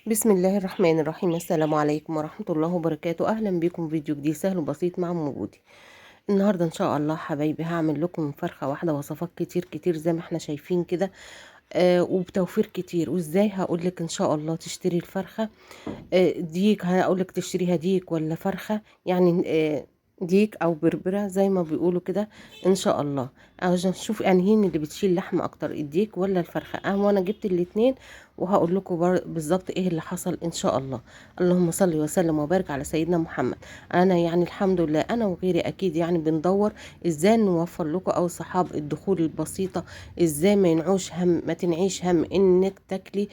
بسم الله الرحمن الرحيم. السلام عليكم ورحمة الله وبركاته. أهلا بكم في فيديو جديد سهل وبسيط مع أم جودي. النهاردة إن شاء الله حبايبي هعمل لكم فرخة واحدة وصفات كتير كتير زي ما احنا شايفين كده. وبتوفير كتير. وازاي هقولك إن شاء الله تشتري الفرخة. ديك هقولك تشتريها ديك ولا فرخة يعني. ديك او بربرة زي ما بيقولوا كده. ان شاء الله عشان نشوف انهين اللي بتشيل لحم اكتر، الديك ولا الفرخة. وانا جبت الاتنين وهقول لكم بالظبط ايه اللي حصل ان شاء الله. اللهم صل وسلم وبارك على سيدنا محمد. انا يعني الحمد لله انا وغيري اكيد يعني بندور ازاي نوفر لكم او صحاب الدخول البسيطة. ازاي ما تنعيش هم انك تاكلي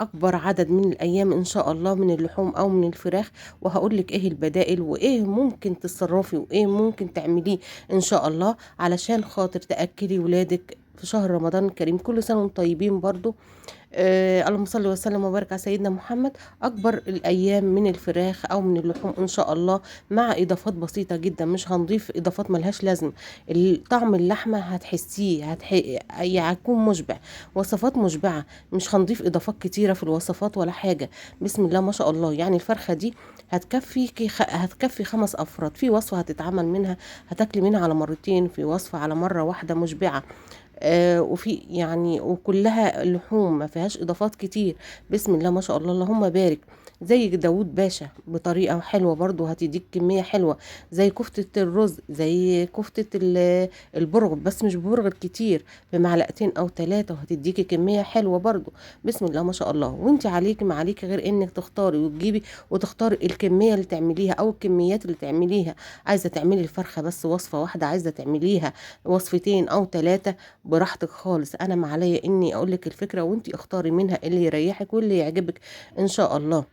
اكبر عدد من الايام ان شاء الله من اللحوم او من الفراخ. وهقول لك ايه البدائل وايه ممكن تتصرفي وايه ممكن تعمليه ان شاء الله علشان خاطر تاكلي ولادك في شهر رمضان الكريم. كل سنه وانتم طيبين برضو. اللهم صل وسلم وبارك على سيدنا محمد. اكبر الايام من الفراخ او من اللحوم ان شاء الله، مع اضافات بسيطه جدا. مش هنضيف اضافات ملهاش لازمه. طعم اللحمه هتحسيه يعني هيكون مشبع. وصفات مشبعه. مش هنضيف اضافات كتيره في الوصفات ولا حاجه. بسم الله ما شاء الله. يعني الفرخه دي هتكفي 5 افراد. في وصفه هتتعمل منها هتاكلي منها على مرتين، في وصفه على مره واحده مشبعه. وفي يعني وكلها لحوم ما فيهاش اضافات كتير. بسم الله ما شاء الله اللهم بارك. زي داوود باشا بطريقة حلوة برضو هتديك كمية حلوة. زي كفتة الرز، زي كفتة البرغل، بس مش برغل كتير، بمعلقتين او 3 وهتديكي كمية حلوة برضو. بسم الله ما شاء الله. وانت عليكي ما عليكي غير انك تختاري وتجيبي وتختاري الكمية اللي تعمليها او الكميات اللي تعمليها. عايزة تعملي الفرخة بس وصفة واحدة، عايزة تعمليها وصفتين او 3، براحتك خالص. انا ما عليا اني اقولك الفكره وانتي اختاري منها اللي يريحك واللي يعجبك ان شاء الله.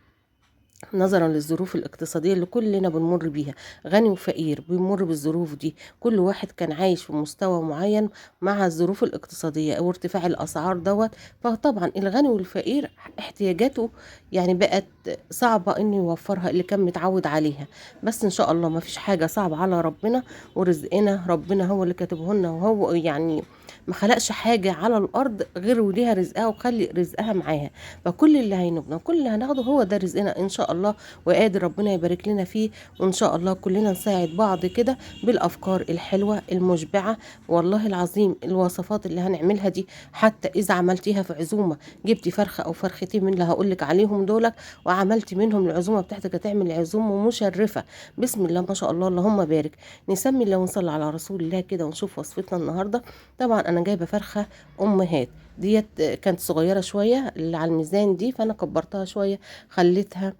نظرا للظروف الاقتصادية اللي كلنا بنمر بيها، غني وفقير بيمر بالظروف دي. كل واحد كان عايش في مستوى معين مع الظروف الاقتصادية وارتفاع الأسعار دوت. فطبعا الغني والفقير احتياجاته يعني بقت صعبة انه يوفرها اللي كان متعود عليها. بس ان شاء الله ما فيش حاجة صعبة على ربنا. ورزقنا ربنا هو اللي كاتبه لنا، وهو يعني ما خلقش حاجة على الأرض غير وليها رزقها وخلي رزقها معاها. فكل اللي هينوبنا وكل اللي هناخده هو ده رزقنا ان شاء الله. وقادر ربنا يبارك لنا فيه. وان شاء الله كلنا نساعد بعض كده بالافكار الحلوه المشبعه. والله العظيم الوصفات اللي هنعملها دي حتى اذا عملتيها في عزومه، جبتي فرخه او فرختين من اللي هقولك عليهم دولك وعملتي منهم العزومه بتاعتك، هتعمل عزومه مشرفه. بسم الله ما شاء الله اللهم بارك. نسمي الله ونصلي على رسول الله كده ونشوف وصفتنا النهارده. طبعا انا جايبه فرخه امهات. ديت كانت صغيرة شوية اللي على الميزان دي، فأنا كبرتها شوية. خليتها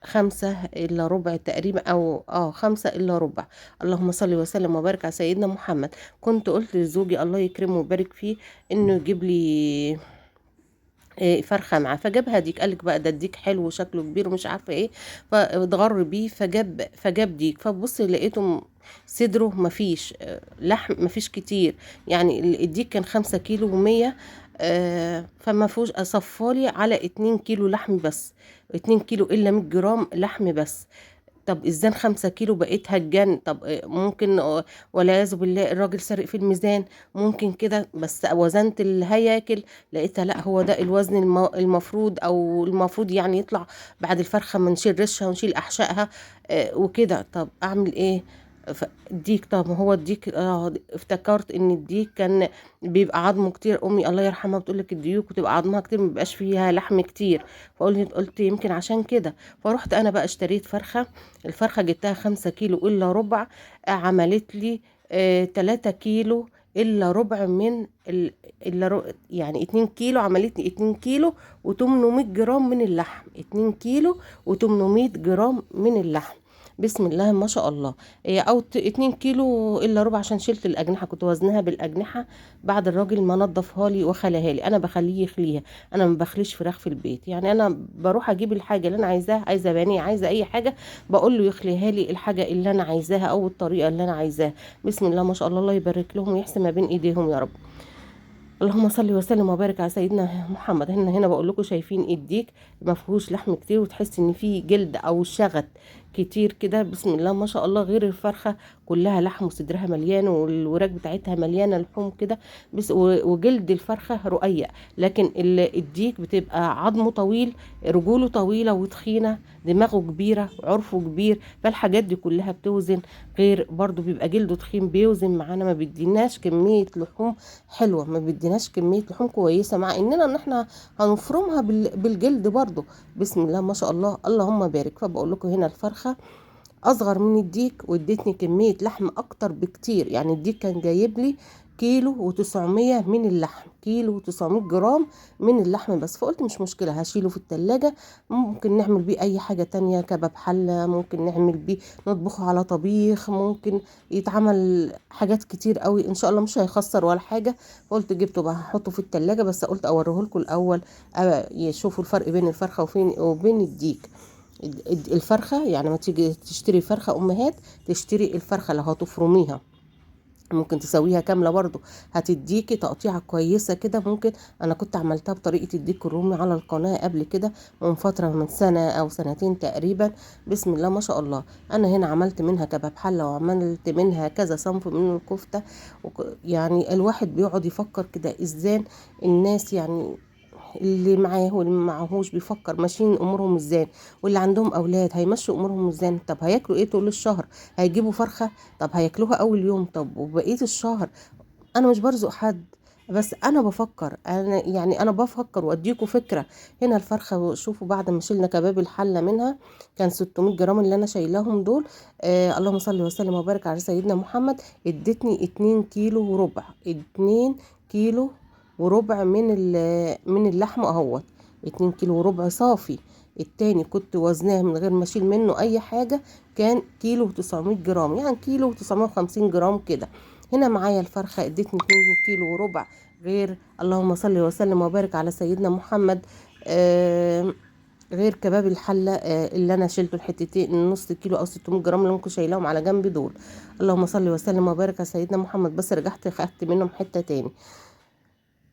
5 إلا ربع تقريبا، أو 5 إلا ربع. اللهم صل وسلم وبارك على سيدنا محمد. كنت قلت لزوجي الله يكرمه ويبارك فيه إنه يجيب لي فرخة معاه، فجابها ديك. قالك بقى ده الديك حلو وشكله كبير ومش عارفة ايه، فاتغر بيه فجاب ديك. فبص لقيته صدره مفيش لحم مفيش كتير. يعني الديك كان 5 كيلو و100. فما فيهوش. اصفالي على 2 كيلو لحم بس. 2 كيلو الا 100 جرام لحم بس. طب ازاي 5 كيلو بقيت هجان؟ طب ممكن والعياذ بالله الراجل سرق في الميزان. ممكن كده. بس وزنت اللي هياكل لقيتها لا، هو ده الوزن المفروض، او المفروض يعني يطلع بعد الفرخة ما نشيل ريشها ونشيل احشائها وكده. طب اعمل ايه؟ الديك، طب ما هو الديك افتكرت ان الديك كان بيبقى عظمه كتير. امي الله يرحمها بتقول لك الديوك بتبقى عظمها كتير ما بيبقاش فيها لحم كتير. قلت يمكن عشان كده. فرحت انا بقى اشتريت فرخه. الفرخه جبتها 5 كيلو الا ربع. عملت لي 3 كيلو الا ربع من يعني 2 كيلو. عملت لي 2 كيلو و800 جرام من اللحم. 2 كيلو و800 جرام من اللحم. بسم الله ما شاء الله. 2 كيلو الا ربع عشان شلت الاجنحه، كنت وزنها بالاجنحه بعد الراجل ما نضفها لي وخلاها لي. انا بخليه يخليها. انا ما بخليش فراخ في البيت. يعني انا بروح اجيب الحاجه اللي انا عايزاها، عايزه بانيه، عايزه اي حاجه، بقول له يخليها لي الحاجه اللي انا عايزاها او الطريقه اللي انا عايزاها. بسم الله ما شاء الله. الله يبارك لهم ويحسن ما بين ايديهم يا رب. اللهم صل وسلم وبارك على سيدنا محمد. هنا بقول لكم شايفين الديك ما فيهوش لحم كتير، وتحس ان فيه جلد او شغط كتير كده بسم الله ما شاء الله، غير الفرخة كلها لحم وصدرها مليان والوراك بتاعتها مليانة لحوم كده، بس وجلد الفرخة رقيق. لكن الديك بتبقى عظمه طويل، رجوله طويلة وتخينة، دماغه كبيرة، عرفه كبير، فالحاجات دي كلها بتوزن. غير برضو بيبقى جلده تخين بيوزن معانا، ما بيديناش كمية لحوم حلوة، ما بيديناش كمية لحوم كويسة، مع اننا ان احنا هنفرمها بالجلد برضو. بسم الله ما شاء الله اللهم بارك. فبقول لكم هنا الفرخة اصغر من الديك وادتني كمية لحم اكتر بكتير. يعني الديك كان جايب لي كيلو و900 من اللحم، كيلو و900 جرام من اللحم بس. فقلت مش مشكلة، هشيله في التلاجة، ممكن نعمل بيه اي حاجة تانية، كباب حلة، ممكن نعمل بيه نطبخه على طبيخ، ممكن يتعمل حاجات كتير قوي ان شاء الله، مش هيخسر ولا حاجة. فقلت جبته بقى هحطه في التلاجة، بس قلت اوريه لكم الاول يشوفوا الفرق بين الفرخة وبين الديك. الفرخة يعني ما تيجي تشتري فرخة أمهات، تشتري الفرخة لو هتفرميها ممكن تسويها كاملة برضو، هتديكي تقطيعة كويسة كده. ممكن أنا كنت عملتها بطريقة الديك الرومي على القناة قبل كده من فترة، من سنة أو سنتين تقريبا. بسم الله ما شاء الله. أنا هنا عملت منها كباب حلة، وعملت منها كذا صنف من الكفتة. يعني الواحد بيقعد يفكر كده إزاي الناس، يعني اللي معاه واللي معهوش، بيفكر ماشيين امورهم ازاي، واللي عندهم اولاد هيمشوا امورهم ازاي. طب هياكلوا ايه طول الشهر؟ هيجيبوا فرخة؟ طب هياكلوها اول يوم؟ طب وبقية الشهر؟ انا مش برزق حد، بس انا بفكر، انا يعني انا بفكر واديكوا فكرة. هنا الفرخة شوفوا بعد ما شلنا كباب الحلة منها، كان 600 جرام اللي انا شايلاهم دول. اللهم صل وسلم وبارك على سيدنا محمد. ادتني 2 كيلو وربع، 2 كيلو وربع من اللحم اهوت، 2 كيلو وربع صافي. التاني كنت وزناه من غير ما اشيل منه اي حاجة، كان كيلو و900 جرام، يعني كيلو و950 جرام كده. هنا معايا الفرخة ادتني 2 كيلو وربع، غير اللهم صل وسلم وبارك على سيدنا محمد. غير كباب الحلة اللي انا شلته الحتتين، نص كيلو او 600 جرام اللي ممكن شايلاهم على جنب دول. اللهم صل وسلم وبارك على سيدنا محمد. بس رجعت خدت منهم حتة تاني.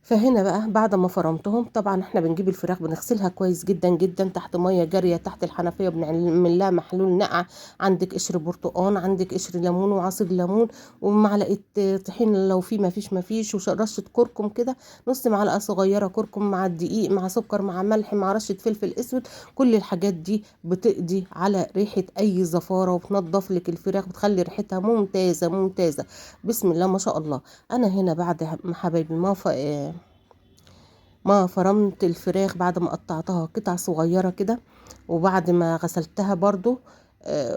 فهنا بقى بعد ما فرمتهم، طبعا احنا بنجيب الفراخ بنغسلها كويس جدا جدا تحت ميه جاريه تحت الحنفيه، بنعمل لها محلول نقع. عندك قشر برتقان، عندك قشر ليمون وعصير ليمون ومعلقه طحين، لو في ما فيش ورشه كركم كده، نص معلقه صغيره كركم مع الدقيق مع سكر مع ملح مع رشه فلفل اسود. كل الحاجات دي بتقضي على ريحه اي زفاره، وبتنضف لك الفراخ، بتخلي ريحتها ممتازه ممتازه. بسم الله ما شاء الله. انا هنا بعد ما حبايبي ما فرمت الفراخ، بعد ما قطعتها قطع صغيرة كده، وبعد ما غسلتها برضو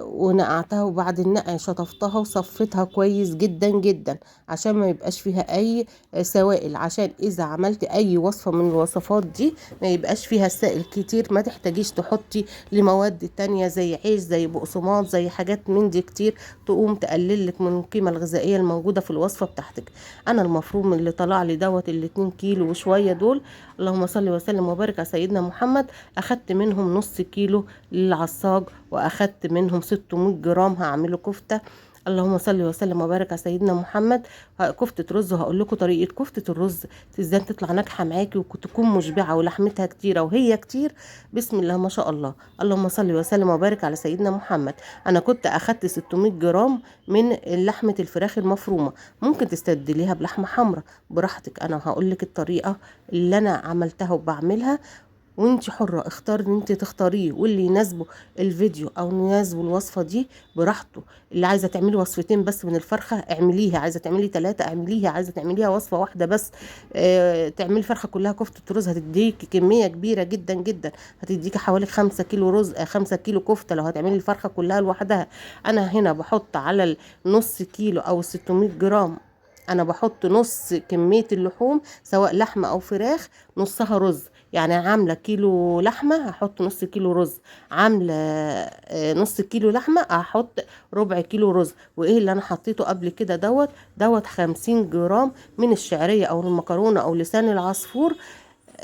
ونقعتها، وبعد النقع شطفتها وصفتها كويس جدا جدا عشان ما يبقاش فيها اي سوائل، عشان اذا عملت اي وصفة من الوصفات دي ما يبقاش فيها سائل كتير، ما تحتاجيش تحطي لمواد تانية زي عيش زي بقسماط زي حاجات من دي كتير تقوم تقللك من القيمة الغذائية الموجودة في الوصفة بتاعتك. انا المفروم اللي طلع لي دوت ال2 كيلو وشوية دول، اللهم صل وسلم وبارك على سيدنا محمد، اخدت منهم نص كيلو للعصاج، واخدت منهم 600 جرام هعمله كفتة. اللهم صل وسلم وبارك على سيدنا محمد. كفتة رز، وهقول لكم طريقة كفتة الرز ازاي تطلع ناجحة معاكي وتكون مشبعة ولحمتها كتيرة وهي كتير. بسم الله ما شاء الله. اللهم صل وسلم وبارك على سيدنا محمد. انا كنت اخدت 600 جرام من لحمة الفراخ المفرومة، ممكن تستبدليها بلحمة حمراء براحتك. انا هقول لك الطريقة اللي انا عملتها وبعملها، وانت حرة اختار ان انت تختاريه، واللي يناسبه الفيديو او يناسبه الوصفة دي براحته. اللي عايزة تعملي وصفتين بس من الفرخة اعمليها، عايزة تعملي 3 اعمليها، عايزة تعمليها وصفة واحدة بس تعملي الفرخة كلها كفتة رز، هتديكي كمية كبيرة جدا جدا، هتديكي حوالي 5 كيلو رز 5 كيلو كفتة لو هتعملي الفرخة كلها لوحدها. انا هنا بحط على النص كيلو او 600 جرام، انا بحط نص كمية اللحوم سواء لحمة او فراخ، نصها رز. يعني عاملة كيلو لحمة هحط نص كيلو رز، عاملة نص كيلو لحمة هحط ربع كيلو رز. وايه اللي انا حطيته قبل كده دوت 50 جرام من الشعرية او المكرونة او لسان العصفور.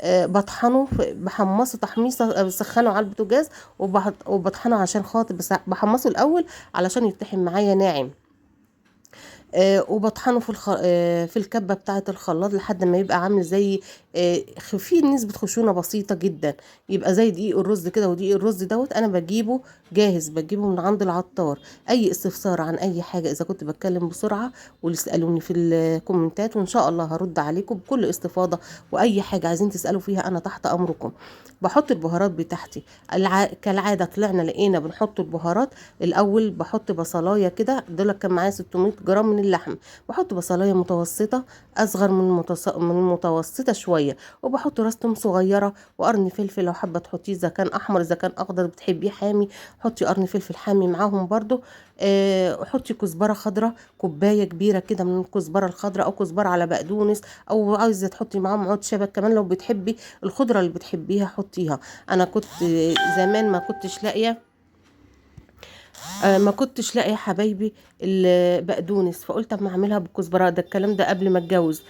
بطحنه بحمصه تحميصه، بسخنه على البوتاجاز وبطحنه عشان خاطر، بس بحمصه الاول علشان يتحم معايا ناعم. وبطحنه في الكبة بتاعة الخلاط لحد ما يبقى عامل زي فيه نسبة خشونة بسيطة جدا، يبقى زي دقيق الرز كده. ودقيق الرز دوت انا بجيبه جاهز، بجيبه من عند العطار. اي استفسار عن اي حاجة اذا كنت بتكلم بسرعة واسألوني في الكومنتات، وان شاء الله هرد عليكم بكل استفاضة. واي حاجة عايزين تسألوا فيها انا تحت امركم. بحط البهارات بتاعتي كالعادة. طلعنا لقينا بنحط البهارات الاول. بحط بصلايه كده، دول كان معايا 600 جرام من اللحم. بحط بصلايه متوسطه، اصغر من المتوسطه شويه. وبحط راس توم صغيره، وقرن فلفل لو حابه تحطيه، اذا كان احمر اذا كان اخضر بتحبيه حامي حطي قرن فلفل حامي معاهم برضو. حطي كزبره خضراء، كوبايه كبيره كده من الكزبره الخضراء، او كزبره على بقدونس، او عايزه تحطي معاهم عود شبت كمان لو بتحبي الخضره اللي بتحبيها حطيها. انا كنت زمان ما كنتش لاقيه يا حبايبي البقدونس، فقلت اما اعملها بالكزبره. ده الكلام ده قبل ما اتجوز.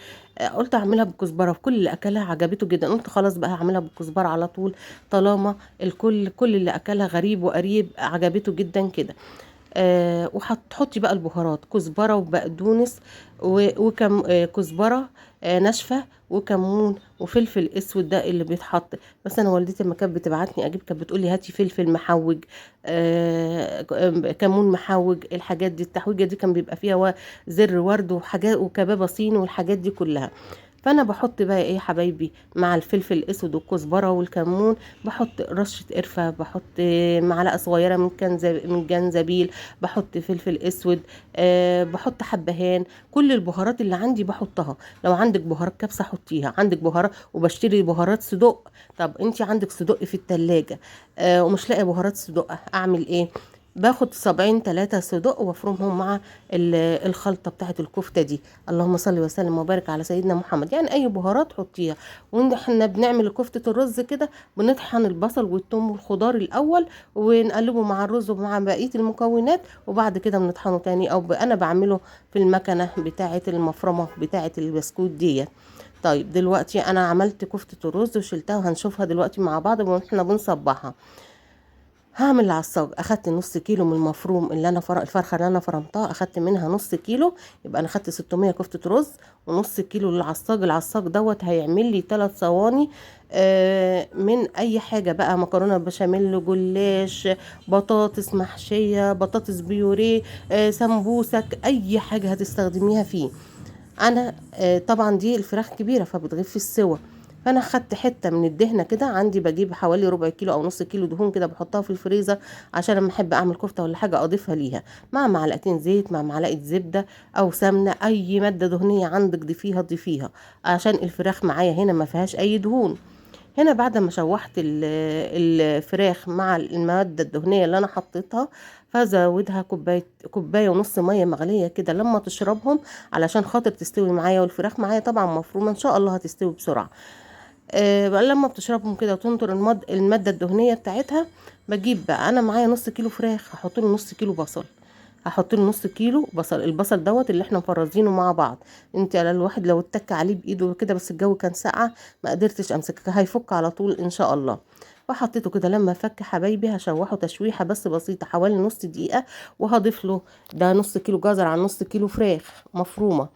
قلت اعملها بالكزبره، وكل اللي اكلها عجبته جدا. قلت خلاص بقى هعملها بالكزبره على طول، طالما كل اللي اكلها غريب وقريب عجبته جدا كده. وهتحطي بقى البهارات، كزبره وبقدونس وكم كزبره ناشفه، وكمون وفلفل اسود ده اللي بيتحط. بس انا والدتي لما كانت بتبعتني اجيب كانت بتقولي هاتي فلفل محوج، كمون محوج. الحاجات دي التحويجه دي كان بيبقى فيها زر ورد وحاجات وكبابه صيني والحاجات دي كلها. فانا بحط بقى ايه يا حبايبي مع الفلفل الاسود والكزبره والكمون، بحط رشه قرفه، بحط معلقه صغيره من جنزبيل، بحط فلفل اسود، بحط حبهان. كل البهارات اللي عندي بحطها. لو عندك بهارات كبسه حطيها، عندك بهارات. وبشتري بهارات صدق. طب انت عندك صدق في التلاجة ومش لاقي بهارات صدق، اعمل ايه؟ باخد صابعين 3 صدق وافرمهم مع الخلطه بتاعت الكفته دي. اللهم صل وسلم وبارك على سيدنا محمد. يعني اي بهارات حطيها. واحنا بنعمل كفته الرز كده بنطحن البصل والثوم والخضار الاول، ونقلبه مع الرز ومع بقيه المكونات، وبعد كده بنطحنه تاني. او انا بعمله في المكنه بتاعه المفرمه بتاعه البسكوت ديت. طيب دلوقتي انا عملت كفته الرز وشلتها، وهنشوفها دلوقتي مع بعض واحنا بنصبعها. هعمل العصاج. اخدت نص كيلو من المفروم اللي انا الفرخه اللي انا فرمتها، اخدت منها نص كيلو. يبقى انا اخدت 600 كفته رز ونص كيلو للعصاج. العصاج دوت هيعمل لي 3 صواني من اي حاجه بقى، مكرونه بشاميل، جلاش، بطاطس محشيه، بطاطس بيوريه، سمبوسك، اي حاجه هتستخدميها فيه. انا طبعا دي الفراخ كبيره فبتغيب في السوا. فانا خدت حته من الدهنه كده عندي، بجيب حوالي ربع كيلو او نص كيلو دهون كده، بحطها في الفريزر عشان لما احب اعمل كفته ولا حاجه اضيفها ليها، مع معلقتين زيت، مع معلقه زبده او سمنه. اي ماده دهنيه عندك ضيفيها عشان الفراخ معايا هنا ما فيهاش اي دهون. هنا بعد ما شوحت الفراخ مع المادة الدهنية اللي انا حطيتها، فزودها كوباية ونص مية مغلية كده لما تشربهم، علشان خاطر تستوي معايا. والفراخ معايا طبعا مفرومة ان شاء الله هتستوي بسرعة. بقى لما بتشربهم كده وتنطر المادة الدهنية بتاعتها، بجيب بقى انا معايا نص كيلو فراخ، هحط له نص كيلو بصل، هحط له نص كيلو بصل. البصل دوت اللي احنا مفرزينه مع بعض. انت على الواحد لو اتك عليه بايده كده، بس الجو كان ساقع ما قدرتش امسكه، هيفك على طول ان شاء الله. وحطيته كده لما فك حبايبي، هشوحه تشويحه بس بسيطه حوالي نص دقيقه. وهضيف له ده نص كيلو جزر على نص كيلو فراخ مفرومه.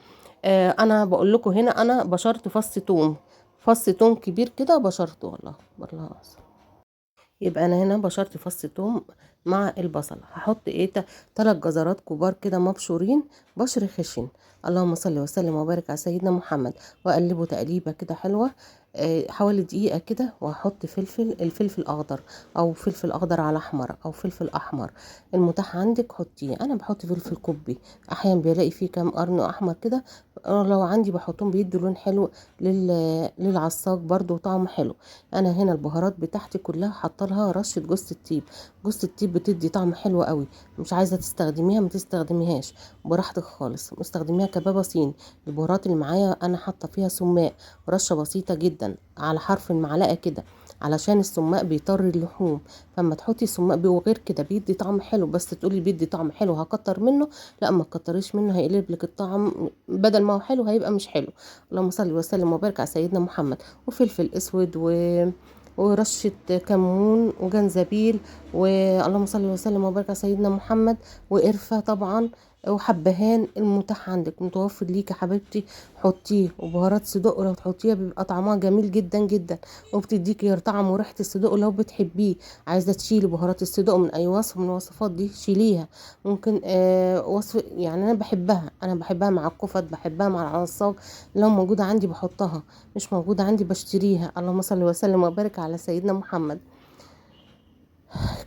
انا بقول لكم هنا انا بشرت فص توم كبير كده بشرته، والله. يبقى انا هنا بشرت فص توم مع البصل. هحط ايه 3 جزرات كبار كده مبشورين بشر خشن. اللهم صل وسلم وبارك على سيدنا محمد. واقلبه تقليبه كده حلوه حوالي دقيقه كده. وهحط الفلفل اخضر، او فلفل اخضر على احمر، او فلفل احمر المتاح عندك حطيه. انا بحط فلفل كوبي، احيانا بلاقي فيه كام قرن احمر كده، لو عندي بحطهم بيدوا لون حلو للعصاج برضو وطعم حلو. انا هنا البهارات بتاعتي كلها حاطه لها رشه جوز الطيب. جوز الطيب بتدي طعم حلو قوي. مش عايزه تستخدميها ما تستخدميهاش، براحتك خالص. مستخدميها كبابه صين. البهارات اللي معايا انا حاطه فيها سماق، رشه بسيطه جدا على حرف المعلقه كده، علشان السماق بيطر اللحوم. فاما تحطي سماق وغير كده بيدي طعم حلو. بس تقولي بيدي طعم حلو هكتر منه، لا ما تكتريش منه، هيقلب لك الطعم بدل ما هو حلو هيبقى مش حلو. اللهم صل وسلم وبارك على سيدنا محمد. وفلفل اسود ورشة كمون وجنزبيل، واللهم صل وسلم وبارك على سيدنا محمد، وقرفة طبعا. وحبهان المتاح عندك متوفر ليك يا حبيبتي حطيه. وبهارات صدق لو تحطيها بيبقى طعمها جميل جدا جدا، وبتديكي طعم وريحه الصدق لو بتحبيه. عايزه تشيلي بهارات الصدق من اي وصف من الوصفات دي شيليها. ممكن وصف يعني انا بحبها مع الكفت، بحبها مع العصاج. لو موجوده عندي بحطها، مش موجوده عندي بشتريها. اللهم صل وسلم وبارك على سيدنا محمد.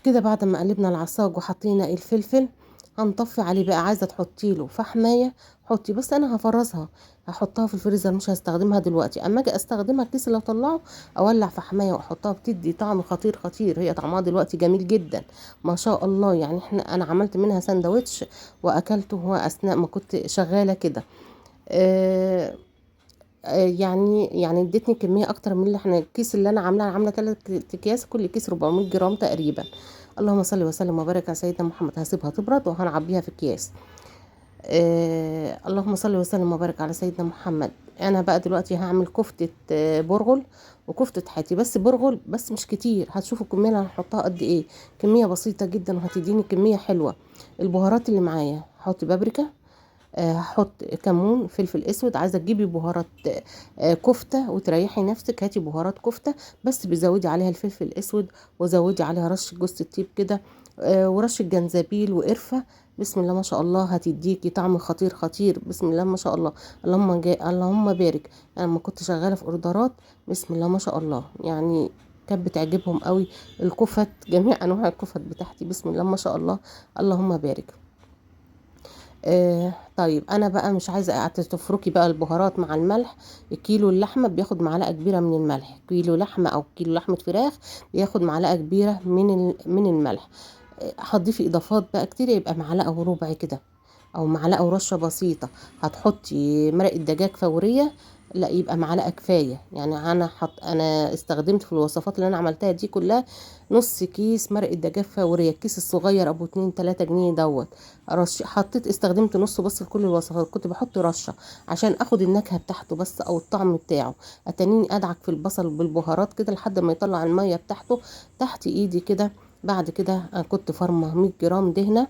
كده بعد ما قلبنا العصاج وحطينا الفلفل، هنطفي عليه بقى. عايزه تحطي له فحمايه حطي، بس انا هفرزها، هحطها في الفريزر مش هستخدمها دلوقتي. اما اجي استخدمها الكيس اللي اطلعه اولع فحمايه واحطها، بتدي طعم خطير خطير. هي طعمها دلوقتي جميل جدا ما شاء الله. يعني انا عملت منها سندوتش واكلته هو اثناء ما كنت شغاله كده. آه يعني ادتني كميه اكتر من اللي احنا الكيس اللي انا عامله 3 اكياس، كل كيس 400 جرام تقريبا. اللهم صل وسلم وبارك على سيدنا محمد. هسيبها تبرد وهنعبيها في اكياس. اللهم صل وسلم وبارك على سيدنا محمد. انا بقى دلوقتي هعمل كفتة برغل وكفتة حاتي، بس برغل بس مش كتير. هتشوفوا الكمية اللي هنحطها قد ايه، كمية بسيطة جدا وهتديني كمية حلوة. البهارات اللي معايا هحط بابريكا، هحط كمون، فلفل اسود. عايزه تجيبي بهارات كفته وتريحي نفسك هاتي بهارات كفته، بس بزودي عليها الفلفل الاسود وزودي عليها رشه جوز الطيب كده، ورشه جنزبيل وقرفه. بسم الله ما شاء الله هتديكي طعم خطير خطير. بسم الله ما شاء الله. اللهم بارك. انا لما كنت شغاله في اوردرات بسم الله ما شاء الله يعني كانت بتعجبهم قوي الكفت، جميع انواع الكفت بتاعتي بسم الله ما شاء الله. اللهم بارك. طيب انا بقى مش عايزه تفركي بقى البهارات مع الملح. كيلو اللحمه بياخد معلقه كبيره من الملح، كيلو لحمه او كيلو لحمه فراخ بياخد معلقه كبيره من الملح. هتضيفي اضافات بقى كتير يبقى معلقه وربع كده، او معلقه ورشه بسيطه. هتحطي مرقه دجاج فوريه، لا يبقى معلقه كفايه. يعني انا استخدمت في الوصفات اللي انا عملتها دي كلها نص كيس مرقه دجاج فوريه، الكيس الصغير ابو 2 3 جنيه دوت. استخدمت نصه بس في كل الوصفات. كنت بحط رشه عشان اخد النكهه بتاعته بس او الطعم بتاعه. اتنيني ادعك في البصل بالبهارات كده لحد ما يطلع الميه بتاعته تحت ايدي كده. بعد كده انا كنت فرمه 100 جرام دهنه.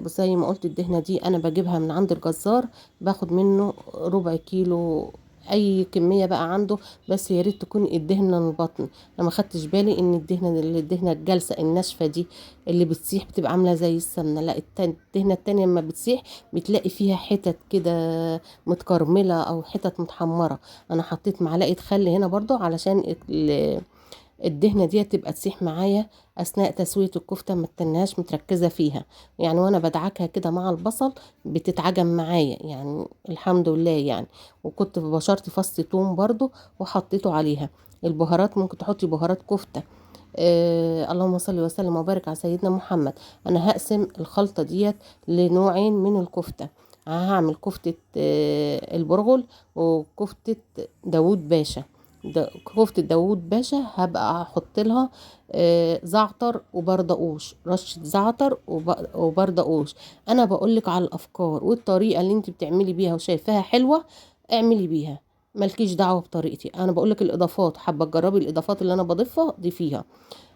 بس زي ما قلت الدهنة دي انا بجيبها من عند الجزار، باخد منه ربع كيلو اي كمية بقى عنده. بس يا ريت تكون الدهنة من البطن. انا ما خدتش بالي ان الدهنة الجلسة الناشفة دي اللي بتسيح بتبقى عاملة زي السمنة. لا الدهنة التانية لما بتسيح بتلاقي فيها حتت كده متكرملة او حتت متحمرة. انا حطيت معلقة خل هنا برضو علشان الدهنة دي تبقى تسيح معايا اثناء تسوية الكفتة، ما تنهاش متركزة فيها. يعني وانا بدعكها كده مع البصل بتتعجن معايا يعني الحمد لله يعني. وكنت بشرت فص توم برضو وحطيته عليها. البهارات ممكن تحطي بهارات كفتة. اللهم صل وسلم وبارك على سيدنا محمد. انا هقسم الخلطة ديت لنوعين من الكفتة. هعمل كفتة البرغل وكفتة داوود باشا. كفتة داوود باشا هبقى احط لها زعتر وبردقوش، رشة زعتر وبردقوش. انا بقولك على الافكار والطريقة اللي انت بتعملي بيها وشايفاها حلوة اعملي بيها، مالكيش دعوة بطريقتي. انا بقولك الاضافات، حابة تجربي الاضافات اللي انا بضيفها ضيفيها.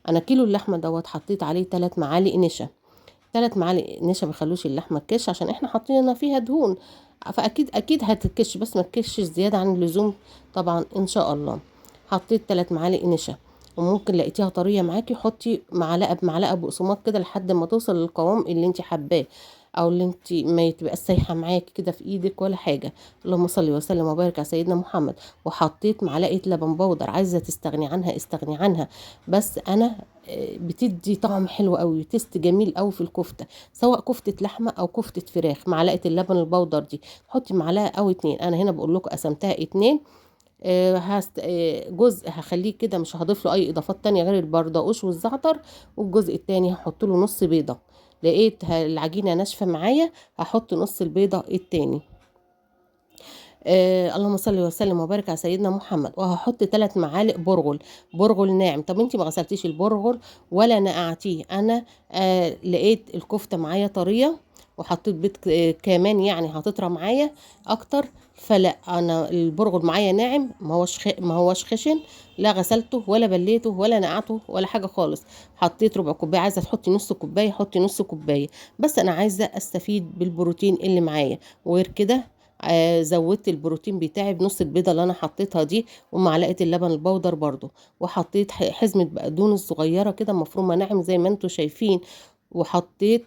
انا كيلو اللحمة دوت حطيت عليه 3 معالق نشا. 3 معالق نشا بيخلوش اللحمة تكش عشان احنا حاطين فيها دهون، فاكيد اكيد هتكش بس ما تكشش زيادة عن اللزوم طبعا ان شاء الله. حطيت 3 معالق نشا. وممكن لقيتيها طريه معاكي حطي معلقه بمعلقه بقسماط كده لحد ما توصل للقوام اللي انت حباه، او اللي انت ما تبقى سايحه معاكي كده في ايدك ولا حاجه. اللهم صل وسلم وبارك على سيدنا محمد. وحطيت معلقه لبن بودر، عايزه تستغني عنها استغني عنها، بس انا بتدي طعم حلو قوي، تيست جميل قوي في الكفته، سواء كفته لحمه او كفته فراخ. معلقه اللبن البودر دي حطي معلقه او 2. انا هنا بقول لكم قسمتها 2. جزء هخليه كده مش هضيف له اي اضافات تانية غير البردقوش والزعتر، والجزء التاني هحط له نص بيضة. لقيت العجينة ناشفة معايا هحط نص البيضة التاني. اللهم صل وسلم وبارك على سيدنا محمد. وهحط 3 معالق برغل، برغل ناعم. طب انتي ما غسلتيش البرغل ولا نقعتيه. انا لقيت الكفتة معايا طرية وحطيت بيض كمان يعني هتطرى معايا اكتر، فلا انا البرغل معايا ناعم، ما هوش خشن، لا غسلته ولا بليته ولا نقعته ولا حاجه خالص. حطيت ربع كوبايه، عايزه تحطي نص كوبايه حطي نص كوبايه، بس انا عايزه استفيد بالبروتين اللي معايا. وغير كده زودت البروتين بتاعي بنص البيضه اللي انا حطيتها دي، ومعلقه اللبن البودر برضو، وحطيت حزمه بقدونس صغيره كده مفرومه ناعم زي ما انتم شايفين. وحطيت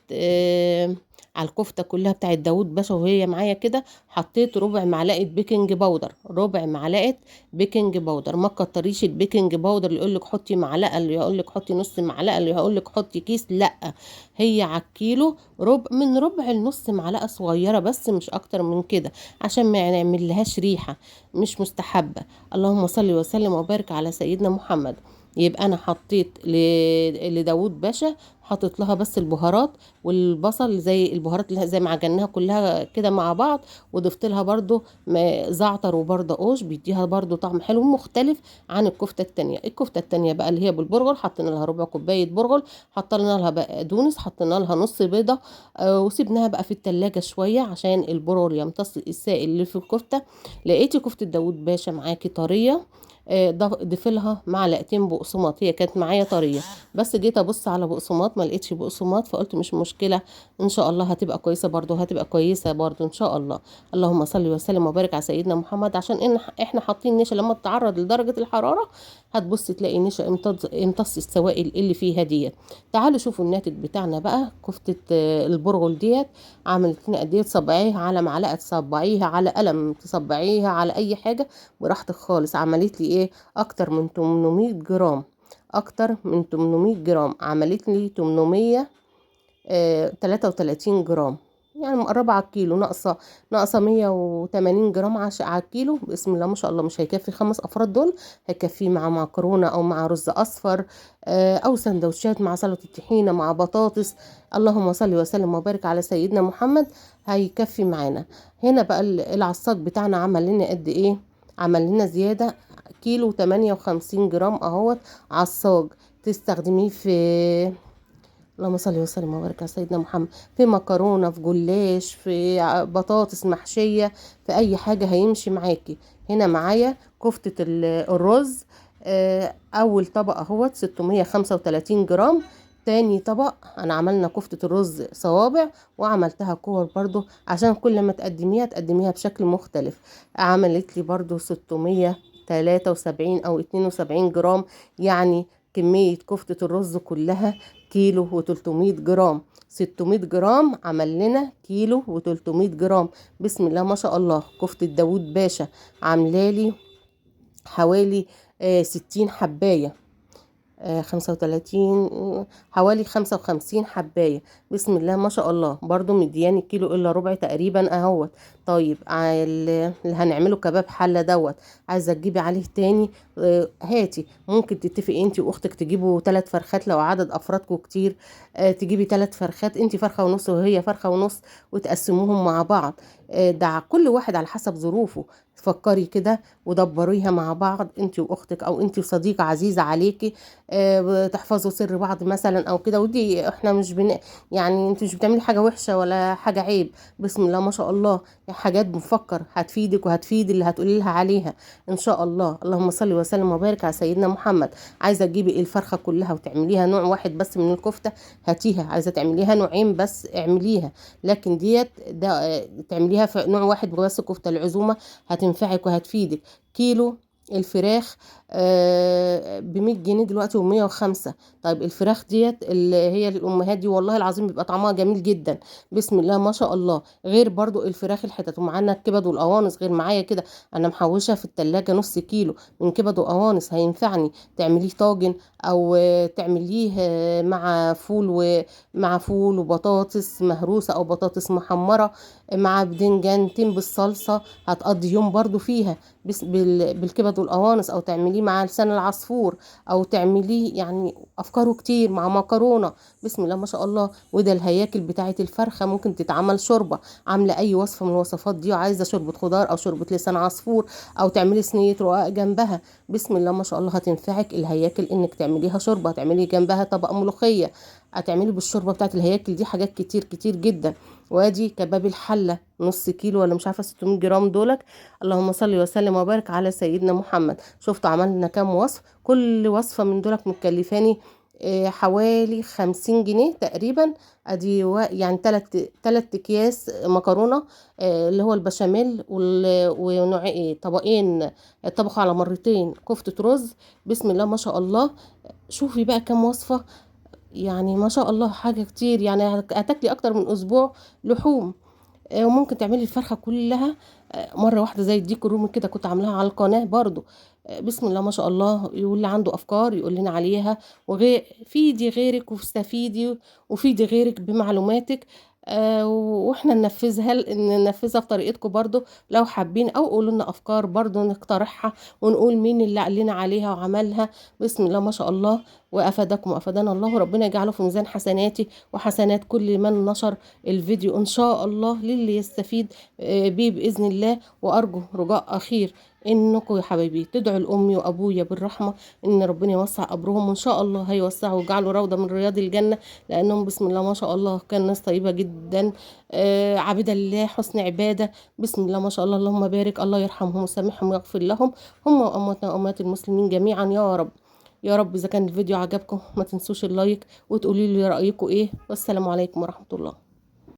على الكفته كلها بتاعت داوود باشا وهي معايا كده، حطيت ربع معلقه بيكنج باودر، ربع معلقه بيكنج باودر. ما تكتريش البيكنج باودر، اللي يقول لك حطي معلقه، اللي يقول لك حطي نص معلقه، اللي يقول لك حطي كيس، لا. هي على الكيلو من ربع لنص معلقه صغيره بس، مش اكتر من كده، عشان ما نعمل لهاش ريحه مش مستحبه. اللهم صل وسلم وبارك على سيدنا محمد. يبقى انا حطيت لداوود باشا، حطيت لها بس البهارات والبصل، زي البهارات اللي زي ما عجناها كلها كده مع بعض، وضفت لها برضو زعتر وبردقوش، بيديها برضو طعم حلو مختلف عن الكفته التانية. الكفته التانية بقى اللي هي بالبرغل، حطينا لها ربع كوبايه برغل، حطينا لها بقدونس، حطينا لها نص بيضه، وسيبناها بقى في التلاجة شويه عشان البرغل يمتص السائل اللي في الكفته. لقيتي كفته داوود باشا معاكي طريه، ضيف لها معلقتين بقسماط. هي كانت معايا طريه، بس جيت ابص على بقسماط ما لقيتش بقسماط، فقلت مش مشكله، ان شاء الله هتبقى كويسه برضو، هتبقى كويسه برضو ان شاء الله. اللهم صل وسلم وبارك على سيدنا محمد. عشان احنا حاطين نشا، لما تتعرض لدرجه الحراره هتبص تلاقي نشا امتص السوائل اللي فيها ديت. تعالوا شوفوا الناتج بتاعنا بقى. كفته البرغل ديت عملت لنا قد ايه؟ تصبعيها على معلقه، تصبعيها على قلم، تصبعيها على اي حاجه براحتك خالص. عملت لي ايه؟ اكتر من 800 جرام، اكتر من 800 جرام، عملت لي 833 جرام، يعني مقربة على الكيلو، ناقصة 180 جرام على الكيلو. بسم الله ما شاء الله، مش هيكفي 5 افراد دول، هيكفي مع مكرونة او مع رز اصفر، او سندوتشات مع سلطة الطحينة مع بطاطس. اللهم صل وسلم وبارك على سيدنا محمد، هيكفي معانا. هنا بقى العصاج بتاعنا عمل لنا قد ايه؟ عمل لنا زيادة كيلو 58 جرام اهوت عصاج، تستخدميه في، اللهم صل وسلم وبارك على سيدنا محمد، في مكرونه، في جلاش، في بطاطس محشيه، في اي حاجه هيمشي معاكي. هنا معايا كفته الرز، اول طبق اهوت 635 جرام. تاني طبق انا عملنا كفتة الرز صوابع، وعملتها كور برضو، عشان كل ما تقدميها بشكل مختلف. عملت لي برضو 673 او 72 جرام، يعني كمية كفتة الرز كلها كيلو و300 جرام. 600 جرام عمل لنا كيلو و300 جرام. بسم الله ما شاء الله. كفتة داوود باشا عاملالي حوالي 60 حباية، 35، حوالي 55 حباية. بسم الله ما شاء الله. برضو مدياني كيلو الا ربع تقريبا اهوت. طيب اللي هنعمله كباب حلة دوت، عايزة تجيبي عليه تاني هاتي. ممكن تتفقي انت واختك تجيبوا 3 فرخات لو عدد افرادكم كتير، تجيبي 3 فرخات، انت فرخة ونص وهي فرخة ونص، وتقسموهم مع بعض. ده كل واحد على حسب ظروفه. فكري كده ودبريها مع بعض انت واختك، او انت وصديقة عزيزة عليكي، بتحفظوا سر بعض مثلا او كده. ودي احنا مش يعني انت مش بتعملي حاجه وحشه ولا حاجه عيب. بسم الله ما شاء الله، حاجات بنفكر هتفيدك وهتفيد اللي هتقولي لها عليها ان شاء الله. اللهم صل وسلم وبارك على سيدنا محمد. عايزه تجيبي الفرخه كلها وتعمليها نوع واحد بس من الكفته، هاتيها. عايزه تعمليها نوعين بس اعمليها، لكن ديت ده تعمليها في نوع واحد بس، كفته العزومه هتنفعك وهتفيدك. كيلو الفراخ ب100 جنيه دلوقتي و105. طيب الفراخ ديت اللي هي الامهات دي والله العظيم بيبقى طعمها جميل جدا، بسم الله ما شاء الله. غير برضو الفراخ الحتت، ومعانا الكبد والقوانص. غير معايا كده انا محوشه في التلاجة نص كيلو من كبد وقوانص، هينفعني تعمليه طاجن، او تعمليه مع فول وبطاطس مهروسه، او بطاطس محمره مع بدنجانتين بالصلصه، هتقضي يوم برضو فيها بالكبد والقوانص. او تعمليه مع لسان العصفور، او تعمليه يعني افكاره كتير مع مكرونه. بسم الله ما شاء الله. وده الهياكل بتاعه الفرخه ممكن تتعمل شوربه. عامله اي وصفه من الوصفات دي، وعايزه شوربه خضار او شوربه لسان عصفور، او تعملي صينيه رقاق جنبها، بسم الله ما شاء الله هتنفعك الهياكل انك تعمليها شوربه. هتعملي جنبها طبق ملوخيه، هتعملي بالشوربه بتاعه الهياكل دي حاجات كتير كتير جدا. وادي كباب الحله نص كيلو ولا مش عارفه 600 جرام دولك. اللهم صل وسلم وبارك على سيدنا محمد. شفتوا عملنا كام وصف؟ كل وصفه من دولك مكلفاني حوالي 50 جنيه تقريبا. ادي يعني تلات اكياس مكرونه اللي هو البشاميل ونوع طبقين، طبخوا على مرتين كفتة رز. بسم الله ما شاء الله. شوفي بقى كام وصفة، يعني ما شاء الله حاجة كتير، يعني هتاكلي اكتر من اسبوع لحوم. وممكن تعملي الفرخة كلها مرة واحدة زي الديك الرومي كده، كنت عاملاها على القناة برضو. بسم الله ما شاء الله. يقول اللي عنده افكار يقول لنا عليها، وغير فيدي غيرك واستفيدي، وفيدي غيرك بمعلوماتك. واحنا ننفذها بطريقتكم برضو لو حابين، او قولوا لنا افكار برضو نقترحها ونقول مين اللي قال لنا عليها وعملها. بسم الله ما شاء الله. وافادكم وافادنا الله، وربنا يجعله في ميزان حسناتي وحسنات كل من نشر الفيديو ان شاء الله للي يستفيد بيه باذن الله. وارجو رجاء اخير انكم يا حبايبي تدعوا لامي وابويا بالرحمه، ان ربنا يوسع قبرهم، وان شاء الله هيوسعوا ويجعلوا روضه من رياض الجنه، لانهم بسم الله ما شاء الله كان ناس طيبه جدا عابده لله حسن عباده. بسم الله ما شاء الله. اللهم بارك. الله يرحمهم ويسامحهم ويغفر لهم، هم وامواتنا واموات المسلمين جميعا يا رب. يا رب. اذا كان الفيديو عجبكم ما تنسوش اللايك وتقولي لي رايكم ايه، والسلام عليكم ورحمه الله.